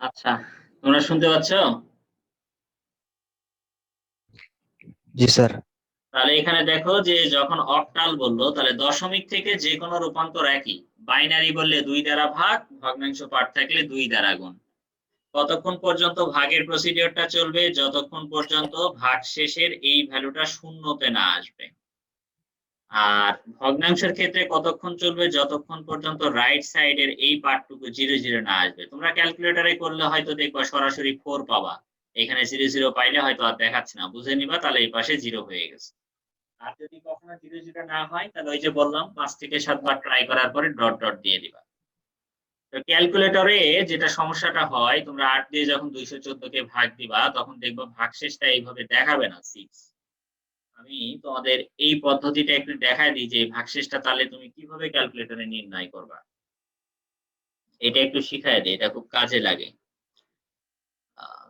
আচ্ছা, তোমরা শুনতে পাচ্ছ? জি স্যার। তাহলে এখানে দেখো যে যখন অক্টাল বললো তাহলে দশমিক থেকে যে কোনো রূপান্তর একই। বাইনারি বললে 2 দ্বারা ভাগ, ভগ্নাংশ পার্ট থাকলে 2 দ্বারা গুণ। কতক্ষণ পর্যন্ত ভাগের প্রসিডিওরটা চলবে? যতক্ষণ পর্যন্ত ভাগ শেষের এই ভ্যালুটা শূন্যতে না আসবে। আর ভগ্নাংশের ক্ষেত্রে কতক্ষণ চলবে? যতক্ষণ পর্যন্ত রাইট সাইডের এই পার্টটুকু 0 না আসবে। তোমরা ক্যালকুলেটরে করলে হয়তো দেখবা সরাসরি 4 পাবা, এখানে 0 পাইলে হয়তো আর দেখাচ্ছে না, বুঝে নিবা তাহলে এই পাশে 0 হয়ে গেছে। আর যদি কখনো 0 না হয় তাহলে ওই যে বললাম 5 থেকে 7 বার ট্রাই করার পরে ডট ডট দিয়ে দিবা। তো ক্যালকুলেটরে যেটা সমস্যাটা হয়, তোমরা 8 দিয়ে যখন 214 কে ভাগ দিবা তখন দেখবা ভাগশেষটা এইভাবে দেখাবে না 6। আমি তোমাদের এই পদ্ধতিটা একটু দেখায় দিই যে ভাগশেষটা তাহলে তুমি কিভাবে ক্যালকুলেটরে নির্ণয় করবা। এটা একটু শিখায় দিই, এটা খুব কাজে লাগে।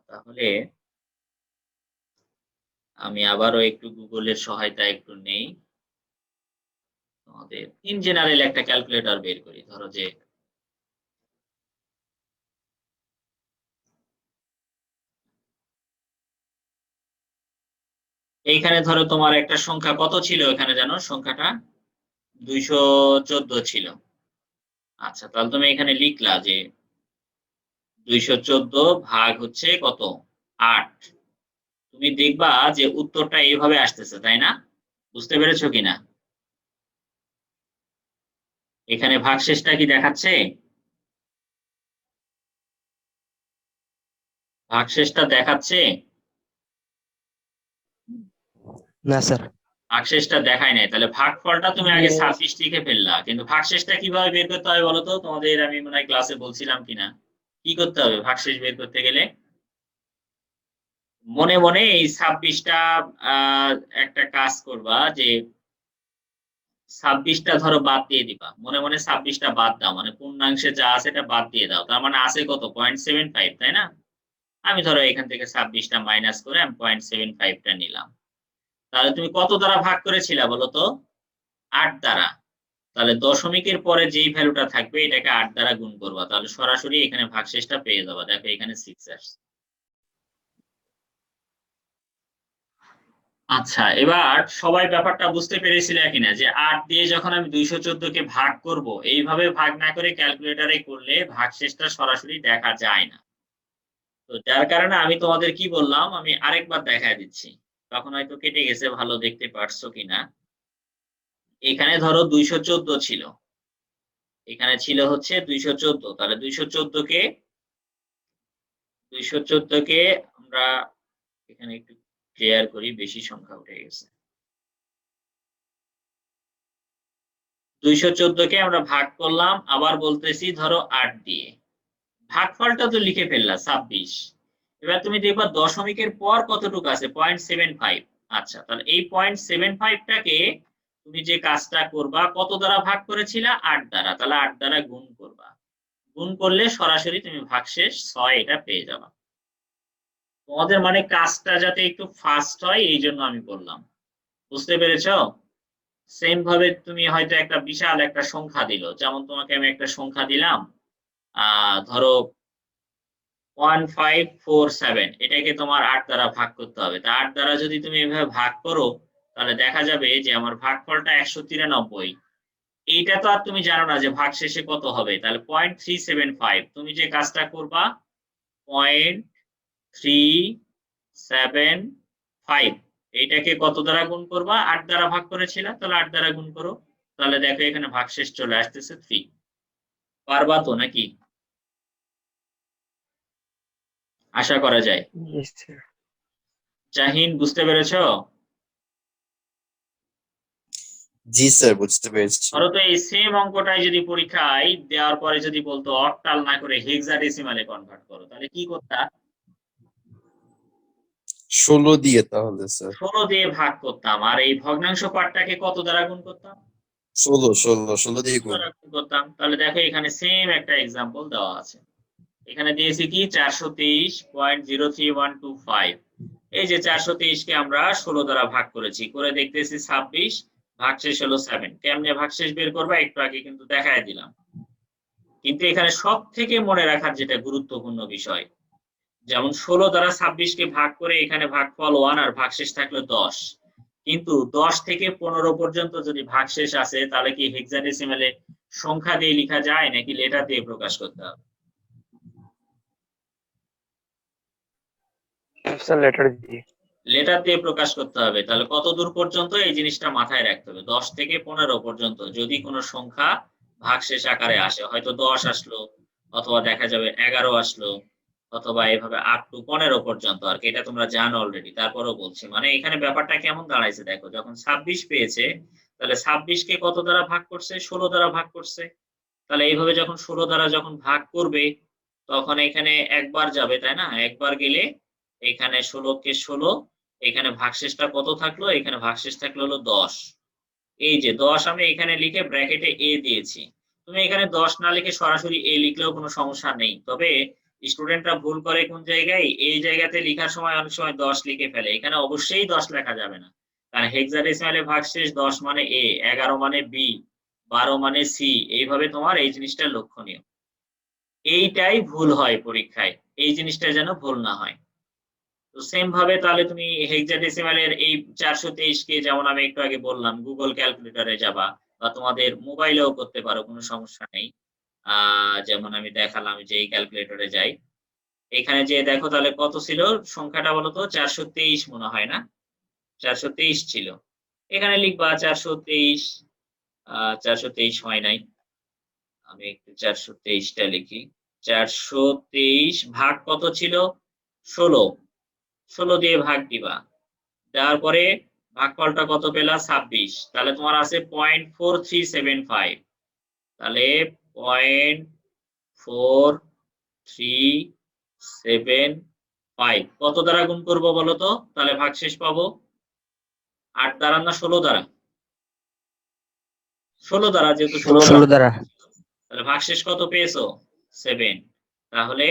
তাহলে আমি আবারও একটু গুগলের সহায়তা একটু নেই। তোমাদের ইন জেনারেল একটা ক্যালকুলেটর বের করি। ধরো যে এইখানে ধরো তোমার একটা সংখ্যা কত ছিল, এখানে জানো সংখ্যাটা 214 ছিল। আচ্ছা, তাহলে তুমি এখানে লিখলা যে 214 ভাগ হচ্ছে কত, 8। তুমি দেখবা যে উত্তরটা এইভাবে আসতেছে, তাই না? বুঝতে পেরেছো কিনা? এখানে ভাগশেষটা কি দেখাচ্ছে? ভাগশেষটা দেখাচ্ছে? না স্যার। ভাগশেষটা দেখায় নাই, তাহলে ভাগফলটা তুমি আগে 26 লিখে ফেললা, কিন্তু ভাগশেষটা কিভাবে বের করতে হয় বলো তো? তোমাদের আমি মনে হয় ক্লাসে বলছিলাম কিনা। কি করতে হবে ভাগশেষ বের করতে গেলে? মনে মনে এই 26টা একটা কাজ করবা যে 26টা ধরো বাদ দিয়ে দিবা, মনে মনে 26টা বাদ দাও, মানে পূর্ণাংশে যা আছে এটা বাদ দিয়ে দাও। তার মানে আছে কত, 0.75, তাই না? আমি ধরো এখান থেকে 26টা মাইনাস করে আমি 0.75টা নিলাম। তাহলে তুমি কত দ্বারা ভাগ করেছিলা বলো তো? 8 দ্বারা। তাহলে দশমিকের পরে যেই ভ্যালুটা থাকবে এটাকে 8 দ্বারা গুণ করবা, তাহলে সরাসরি এখানে ভাগশেষটা পেয়ে যাবা। দেখো এখানে 6 আসছে। আচ্ছা, এবার সবাই ব্যাপারটা বুঝতে পেরেছিলে কিনা যে 8 দিয়ে যখন আমি 214 কে ভাগ করব, এইভাবে ভাগ না করে ক্যালকুলেটরে করলে ভাগশেষটা সরাসরি দেখা যায় না। তো যার কারণে আমি তোমাদের কি বললাম, আমি আরেকবার দেখায় দিচ্ছি, তখন হয়তো কেটে গেছে, ভালো দেখতে পারছো কিনা। এখানে ধরো 214 ছিল, এখানে ছিল হচ্ছে 214, তাহলে 214 কে আমরা এখানে একটু ক্লিয়ার করি, বেশি সংখ্যা উঠে গেছে। 214 কে আমরা ভাগ করলাম, আবার বলতেছি ধরো 8 দিয়ে। ভাগফলটা তো লিখে ফেললা 26। এবার তুমি দেখবা দশমিকের পর কতটুকু আছে, 0.75। আচ্ছা, তাহলে এই 0.75টাকে তুমি যে কাজটা করবা, কত দ্বারা ভাগ করেছিলা, 8 দ্বারা, তাহলে 8 দ্বারা গুণ করবা। গুণ করলে সরাসরি তুমি ভাগশেষ 6 এটা পেয়ে যাবা। তোমাদের মানে কাজটা যাতে একটু ফাস্ট হয় এই জন্য আমি বললাম। বুঝতে পেরেছো? সেম ভাবে তুমি হয়তো একটা বিশাল একটা সংখ্যা দিল, যেমন তোমাকে আমি একটা সংখ্যা দিলাম, ধরো 1547, এটাকে তোমার 8 দ্বারা ভাগ করতে হবে। তা 8 দ্বারা যদি তুমি এভাবে ভাগ করো, তাহলে দেখা যাবে যে আমার ভাগফলটা 193। এইটা তো আর তুমি জানো না যে ভাগশেষে কত হবে, তাহলে 0.375। তুমি যে কাজটা করবা, 0.375 এইটাকে কত দ্বারা গুণ করবা, 8 দ্বারা ভাগ করেছিলা, তাহলে 8 দ্বারা গুণ করো। তাহলে দেখো এখানে ভাগশেষ চলে আসতেছে 3। পারবা তো নাকি? আশা করা যায়। জি স্যার। জাহিন, বুঝতে পেরেছো? জি স্যার, বুঝতে পেরেছি। ধরো তো এই সেম অঙ্কটাই যদি পরীক্ষায় দেওয়ার পরে যদি বলতো অক্টাল না করে হেক্সাডেসিমালে কনভার্ট করো, তাহলে কি করতা? 16 দিয়ে তাহলে স্যার। 16 দিয়ে ভাগ করতাম, আর এই ভগ্নাংশ পার্টটাকে কত দ্বারা গুণ করতাম? 16 দিয়ে গুণ। দ্বারা গুণ করতাম। তাহলে দেখো এখানে সেম একটা এক্সাম্পল দেওয়া আছে। এখানে দিয়েছি কি 423.03125। এই যে 423 কে আমরা 16 দ্বারা ভাগ করেছি, করে দেখতেছি 26, ভাগশেষ হলো 7। কেমনে ভাগশেষ বের করবা একটু আগে কিন্তু দেখায় দিলাম। কিন্তু এখানে সব থেকে মনে রাখার যেটা গুরুত্বপূর্ণ বিষয়, যেমন 16 দ্বারা 26 কে ভাগ করে এখানে ভাগফল 1 আর ভাগশেষ থাকলো 10। কিন্তু 10 থেকে 15 পর্যন্ত যদি ভাগশেষ আসে, তাহলে কি হেক্সাডেসিমালে সংখ্যা দিয়ে লেখা যায় নাকি লেটার দিয়ে প্রকাশ করতে হবে? স্যার লেটার দিয়ে। লেটার দিয়ে প্রকাশ করতে হবে। তাহলে কত দূর পর্যন্ত এই জিনিসটা মাথায় রাখতে হবে, 10 থেকে 15 পর্যন্ত যদি কোনো সংখ্যা ভাগশেষ আকারে আসে, হয়তো 10 আসলো, অথবা দেখা যাবে 11 আসলো, অথবা এভাবে আপ টু 15 পর্যন্ত আর কি। এটা তোমরা জানো অলরেডি, তারপরেও বলছি। মানে এখানে ব্যাপারটা কেমন দাঁড়াইছে দেখো, যখন 26 পেয়েছে, তাহলে 26 কে কত দ্বারা ভাগ করছে, 16 দ্বারা ভাগ করছে। তাহলে এইভাবে যখন 16 দ্বারা যখন ভাগ করবে, তখন এখানে একবার যাবে, তাই না? একবার গেলে এখানে 16 কে 16, এখানে ভাগশেষটা কত থাকলো, এখানে ভাগশেষ থাকলো হলো 10। এই যে 10 আমি এখানে লিখে ব্র্যাকেটে এ দিয়েছি। তুমি এখানে 10 না লিখে সরাসরি এ লিখলেও কোনো সমস্যা নেই, তবে স্টুডেন্টরা ভুল করে কোন জায়গায়, এই জায়গাতে লেখার সময় অনেক সময় 10 লিখে ফেলে। এখানে অবশ্যই 10 লেখা যাবে না, কারণ হেক্সাডেসিমালে ভাগশেষ 10 মানে এ, 11 মানে বি, 12 মানে সি, এইভাবে তোমার এই জিনিসটা লক্ষণীয়। এইটাই ভুল হয় পরীক্ষায়, এই জিনিসটা যেন ভুল না হয়। তো সেম ভাবে তাহলে তুমি হেক্সাডেসিমালের এই 423 কে যেমন আমি একটু আগে বললাম গুগল ক্যালকুলেটরে যাবা বা তোমাদের মোবাইলেও করতে পারো, কোনো সমস্যা নেই। যেমন আমি দেখালাম যে এই ক্যালকুলেটরে যাই, এখানে যে দেখো তাহলে কত ছিল সংখ্যাটা বলো তো, 423 মনে হয় না, 423 ছিল। এখানে লিখবা 423, 423 হয় নাই, আমি একটু 423টা লিখি। 423 ভাগ কত ছিল, 16, 16 দিয়ে ভাগ দিবা, দেওয়ার পরে ভাগফলটা কত পেলা, 26। তাহলে তোমার আছে 0.4375, তাহলে 0.4375 কত দ্বারা গুণ করবো বলো তো, তাহলে ভাগশেষ পাবো 8 দ্বারা না 16 দ্বারা, 16 দ্বারা, যেহেতু 16 16 দ্বারা। তাহলে ভাগশেষ কত পেয়েছো, 7। তাহলে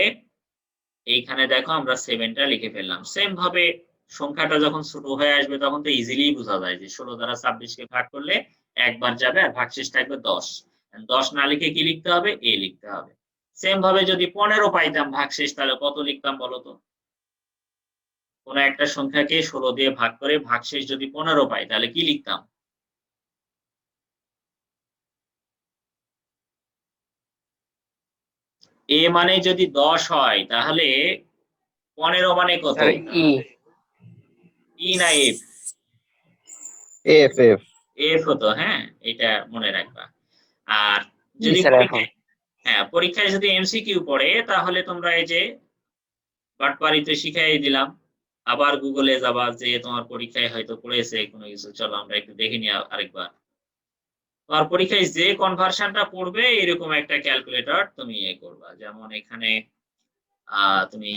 এইখানে দেখো আমরা 7টা লিখে ফেললাম। সেম ভাবে সংখ্যাটা যখন ছোট হয়ে আসবে তখন তো ইজিলি বোঝা যায় যে 16 দ্বারা 26 কে ভাগ করলে একবার যাবে আর ভাগশেষ থাকবে 10। 10 না লিখে কি লিখতে হবে, a লিখতে হবে। সেম ভাবে যদি 15 পাইতাম ভাগশেষ, তাহলে কত লিখতাম বলো তো, কোন একটা সংখ্যাকে 16 দিয়ে ভাগ করে ভাগশেষ যদি 15 পাই তাহলে কি লিখতাম, a মানে যদি 10 হয় তাহলে 15 মানে কত, স্যার ই ই না এফ, এফ এফ এফ হতো। হ্যাঁ, এটা মনে রাখবা। আর ই যদি স্যার এখন। পরীক্ষায়, হ্যাঁ পরীক্ষায় যদি এমসিকিউ পড়ে তাহলে তোমরা এই যে বাটপাড়িতে শিখাই দিলাম, আবার গুগলে যাবা, যে তোমার পরীক্ষায় হয়তো পড়েছে কোনো কিছু, চলো আমরা একটু দেখে নিই আরেকবার। তোমার পরীক্ষায় যে কনভার্সনটা পড়বে এরকম একটা ক্যালকুলেটর তুমি করবা। যেমন এখানে তুমি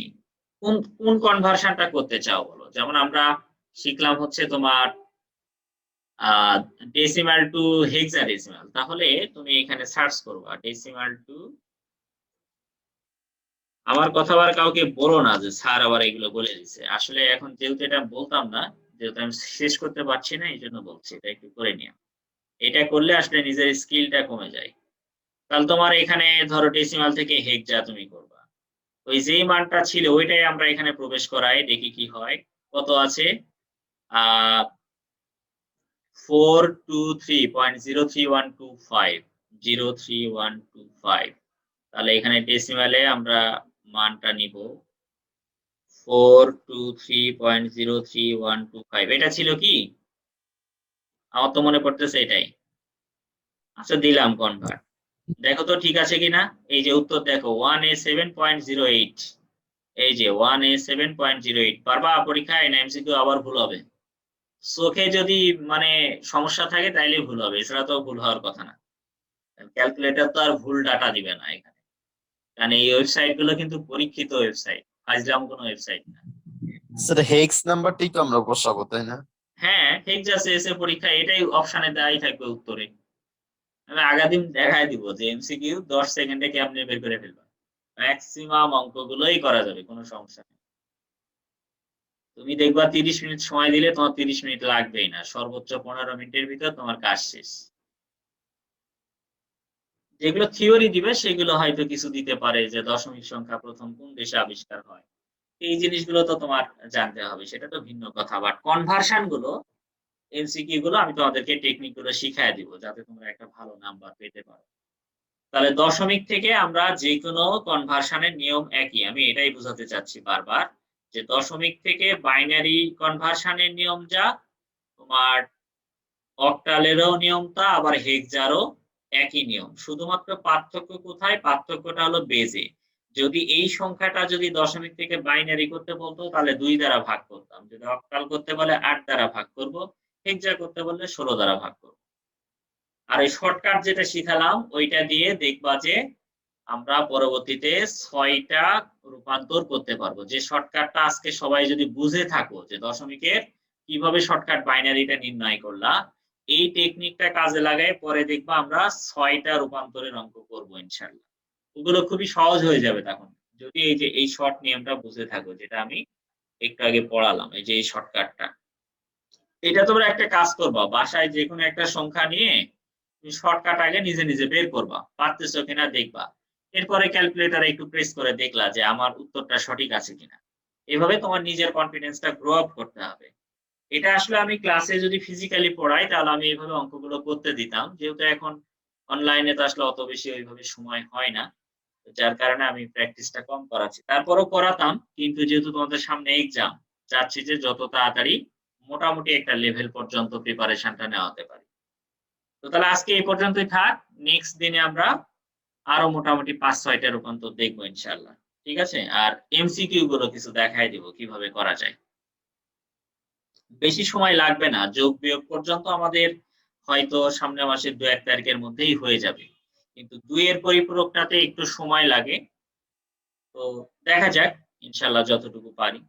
কোন কোন কনভার্সনটা করতে চাও বলো। যেমন আমরা শিখলাম হচ্ছে তোমার ডেসিমাল টু হেক্সাডেসিমাল, তাহলে তুমি এখানে সার্চ করবা ডেসিমাল টু, আমার কথা আবার কাউকে বলো না যে স্যার আবার এগুলো বলে দিছে। আসলে এখন যেহেতু এটা বলতাম না, যেহেতু আমি শেষ করতে পারছি না, এই জন্য বলছি এটা একটু করে নিও। এটা করলে আসলে নিজের স্কিলটা কমে যায়। তাহলে তোমার এখানে ধরো ডেসিমাল থেকে হেক্সা তুমি করবা, ওই যেই মানটা ছিল ওইটাই আমরা এখানে প্রবেশ করাই, দেখি কি হয়। কত আছে, 423.03125, 03125। তাহলে এখানে ডেসিমালে আমরা মানটা নিব 423.03125। এটা ছিল কি, আমার তো মনে পড়তেছে এটাই। আচ্ছা দিলাম কনভার্ট, দেখো তো ঠিক আছে কিনা। এই যে উত্তর দেখো 1A7.08, এই যে 1A7.08। পারবা পরীক্ষায় না এমসিকিউ আবার ভুল হবে, চোখে যদি মানে সমস্যা থাকে তাইলে ভুল হবে, এছাড়া তো ভুল হওয়ার কথা না। ক্যালকুলেটর তো আর ভুল ডাটা দিবে না এখানে, কারণ এই ওয়েবসাইট গুলো কিন্তু পরীক্ষিত ওয়েবসাইট, ফাজলাম কোনো ওয়েবসাইট না। স্যার হেক্স নাম্বারটাই তো আমরা বসাবো তাই না? হ্যাঁ হেক্সাসিএস এর পরীক্ষা এটাই অপশনে দেওয়াই থাকবে উত্তরে। আমি আগা দিন দেখাই দিব যে এমসিকিউ 10 সেকেন্ডে কেমনে বের করে ফেলবা, ম্যাক্সিমাম অঙ্কগুলোই করা যাবে, কোনো সমস্যা নেই। তুমি দেখবা 30 মিনিট সময় দিলে তোমার 30 মিনিট লাগবেই না, সর্বোচ্চ 15 মিনিটের ভিতর তোমার কাজ শেষ। যেগুলো থিওরি দিবে সেগুলো হয়তো কিছু দিতে পারে, যে দশমিক সংখ্যা প্রথম কোন দেশে আবিষ্কার হয়, এই জিনিসগুলো তো তোমার জানতে হবে, সেটা তো ভিন্ন কথা। বাট কনভার্সন গুলো, এমসিকিউ গুলো আমি তোমাদেরকে টেকনিক গুলো শিখাই দিব যাতে তোমরা একটা ভালো নাম্বার পেতে পারো। তাহলে দশমিক থেকে আমরা যে কোনো কনভার্সনের নিয়ম একই, আমি এটাই বোঝাতে চাচ্ছি বারবার, যে দশমিক থেকে বাইনারি কনভার্সনের নিয়ম যা, তোমার অক্টালেরও নিয়ম তা, আবার হেক্সারও একই নিয়ম। শুধুমাত্র পার্থক্য কোথায়, পার্থক্যটা হলো বেজে। যদি এই সংখ্যাটা যদি দশমিক থেকে বাইনারি করতে বলতো তাহলে 2 দ্বারা ভাগ করতাম, যদি অক্টাল করতে বলে 8 দ্বারা ভাগ করব, হেক্সা করতে বললে 16 দ্বারা ভাগ করব। আর এই শর্টকাট যেটা শিখালাম ওইটা দিয়ে দেখবা যে আমরা পরবর্তীতে 6টা রূপান্তর করতে পারবো। যে শর্টকাটটা আজকে সবাই যদি বুঝে থাকো যে দশমিকের কিভাবে শর্টকাট বাইনারিটা নির্ণয় করলা, এই টেকনিকটা কাজে লাগায় পরে দেখবা আমরা 6টা রূপান্তরের অঙ্ক করবো ইনশাআল্লাহ। ওগুলো খুবই সহজ হয়ে যাবে তখন, যদি এই যে এই শর্ট নিয়মটা বুঝে থাকো, যেটা আমি একটু আগে পড়ালাম, এই যে এই শর্টকাটটা। এটা তোমরা একটা কাজ করবা, বাসায় যে কোনো একটা সংখ্যা নিয়ে তুমি শর্টকাট আগে নিজে নিজে বের করবা, পারতেছো কিনা দেখবা। এরপরে ক্যালকুলেটরে একটু প্রেস করে দেখলা যে আমার উত্তরটা সঠিক আছে কিনা। এভাবে তোমার নিজের কনফিডেন্সটা গ্রো আপ করতে হবে। এটা আসলে আমি ক্লাসে যদি ফিজিক্যালি পড়াই তাহলে আমি এইভাবে অঙ্কগুলো করতে দিতাম। যেহেতু এখন অনলাইনে তো আসলে অত বেশি ওইভাবে সময় হয় না। তো যার কারণে আমি প্র্যাকটিসটা কম করাচ্ছি। তারপরেও করাতাম, কিন্তু যেহেতু তোমাদের সামনে এক্সাম, চাচ্ছি যে যত তাড়াতাড়ি মোটামুটি একটা লেভেল পর্যন্ত প্রিপারেশনটা নেওয়াতে পারি। তো তাহলে আজকে এই পর্যন্তই থাক। নেক্সট দিনে আমরা আরো মোটামুটি ৫-৬ টা রূপান্তর দেখবো ইনশাআল্লাহ। ঠিক আছে? আর এমসিকিউ গুলো কিছু দেখায় দিব কিভাবে করা যায়। বেশি সময় লাগবে না। যোগ বিয়োগ পর্যন্ত আমাদের হয়তো সামনের মাসের ২-১ তারিখের মধ্যেই হয়ে যাবে। কিন্তু ২ এর পরিপূরকটাতে একটু সময় লাগে। তো দেখা যাক ইনশাআল্লাহ যতটুকু পারি।